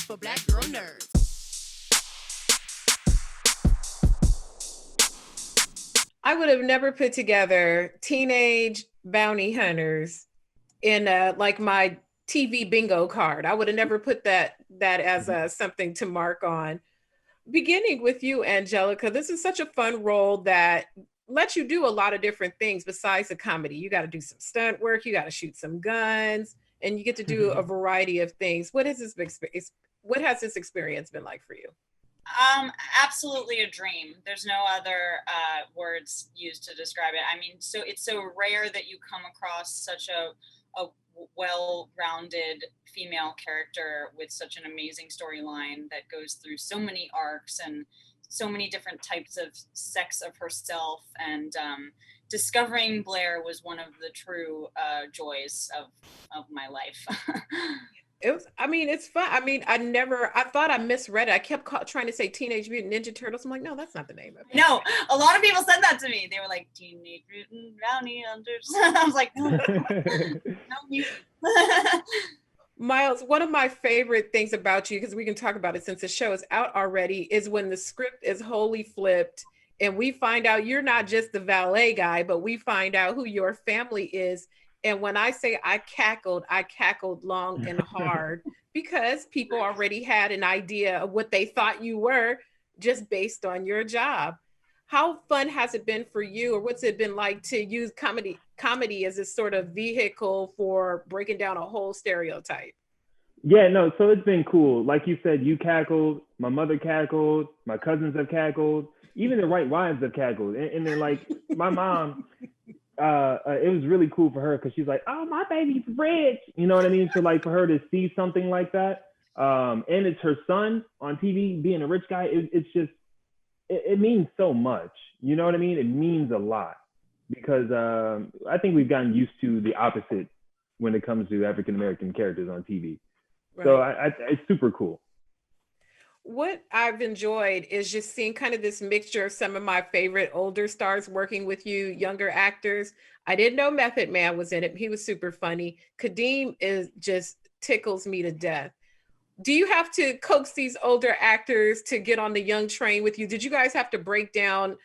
for black girl nerds. I would have never put together teenage bounty hunters in like my TV bingo card. I would have never put that as something to mark on. Beginning with you, Anjelica, this is such a fun role that lets you do a lot of different things besides the comedy. You got to do some stunt work, you got to shoot some guns, and you get to do a variety of things. What has this experience been like for you? Absolutely a dream. There's no other words used to describe it. I mean, so it's so rare that you come across such a well-rounded female character with such an amazing storyline that goes through so many arcs and so many different types of sex of herself. And discovering Blair was one of the true joys of my life. It's fun. I thought I misread it. I kept trying to say Teenage Mutant Ninja Turtles. I'm like, no, that's not the name of it. No, a lot of people said that to me. They were like, Teenage Mutant Bounty Hunters. I was like, no, no mutant. Myles, one of my favorite things about you, because we can talk about it since the show is out already, is when the script is wholly flipped and we find out you're not just the valet guy, but we find out who your family is. And when I say I cackled long and hard because people already had an idea of what they thought you were just based on your job. How fun has it been for you, or what's it been like to use comedy as a sort of vehicle for breaking down a whole stereotype? Yeah, no, so it's been cool. Like you said, you cackled, my mother cackled, my cousins have cackled, even the right wives have cackled. And then like my mom, it was really cool for her because she's like, oh, my baby's rich. You know what I mean? So like for her to see something like that, and it's her son on TV being a rich guy, it's just, it means so much. You know what I mean? It means a lot because I think we've gotten used to the opposite when it comes to African-American characters on TV. Right. So it's super cool. What I've enjoyed is just seeing kind of this mixture of some of my favorite older stars working with you, younger actors. I didn't know Method Man was in it. He was super funny. Kadeem just tickles me to death. Do you have to coax these older actors to get on the young train with you? Did you guys have to break down,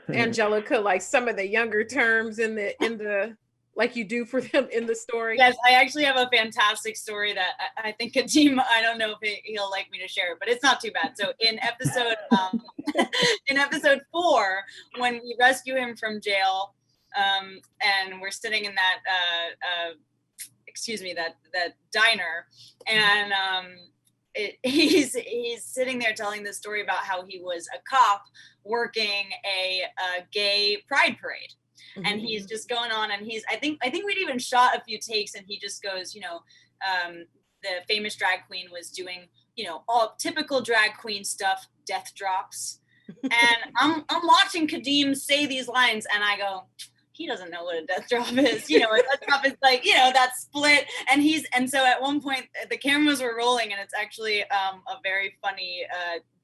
Anjelica, like some of the younger terms in the like you do for them in the story? Yes, I actually have a fantastic story that I think Kadeem, I don't know if he'll like me to share it, but it's not too bad. So in episode 4, when we rescue him from jail, and we're sitting in that that diner, and he's sitting there telling the story about how he was a cop working a gay pride parade. And he's just going on, and I think we'd even shot a few takes, and he just goes, the famous drag queen was doing, all typical drag queen stuff, death drops. And I'm watching Kadeem say these lines, and I go, he doesn't know what a death drop is. A death drop is like, that split. And so at one point the cameras were rolling, and it's actually a very funny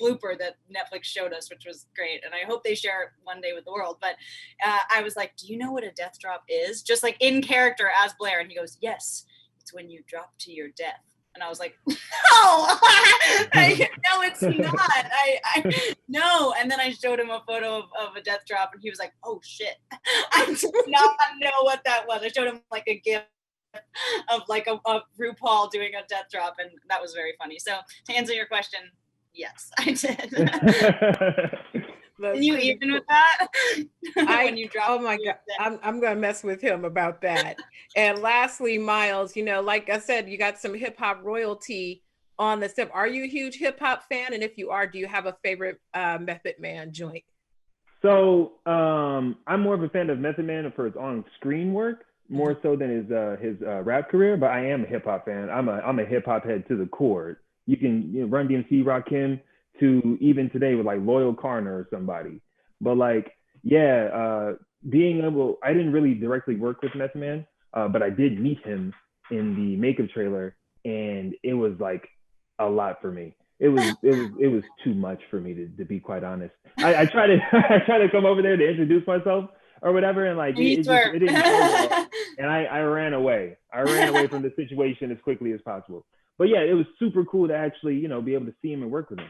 blooper that Netflix showed us, which was great. And I hope they share it one day with the world. But I was like, do you know what a death drop is? Just like in character as Blair. And he goes, yes, it's when you drop to your death. And I was like, no, no, it's not. No. And then I showed him a photo of a death drop, and he was like, oh shit. I did not know what that was. I showed him like a GIF of like a RuPaul doing a death drop, and that was very funny. So to answer your question, yes, I did. Can you even with that? When you drop, oh my God, I'm gonna mess with him about that. And lastly, Myles, like I said, you got some hip hop royalty on the step. Are you a huge hip hop fan? And if you are, do you have a favorite Method Man joint? So I'm more of a fan of Method Man for his on-screen work, more so than his rap career. But I am a hip hop fan. I'm a hip hop head to the core. You can Run DMC, Rakim, to even today with like Loyal Carner or somebody. But like, being able, I didn't really directly work with Method Man, but I did meet him in the makeup trailer, and it was like a lot for me. It was too much for me to be quite honest. I tried to come over there to introduce myself or whatever, and like it didn't go well. And I ran away. I ran away from the situation as quickly as possible. But yeah, it was super cool to actually, you know, be able to see him and work with him.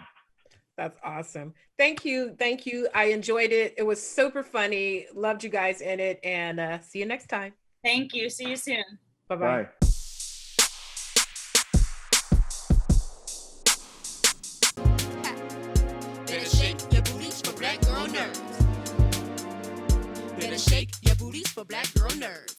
That's awesome. Thank you. Thank you. I enjoyed it. It was super funny. Loved you guys in it. And see you next time. Thank you. See you soon. Bye-bye. Bye. Better shake your booties for black girl nerves. Better shake your booties for black girl nerves.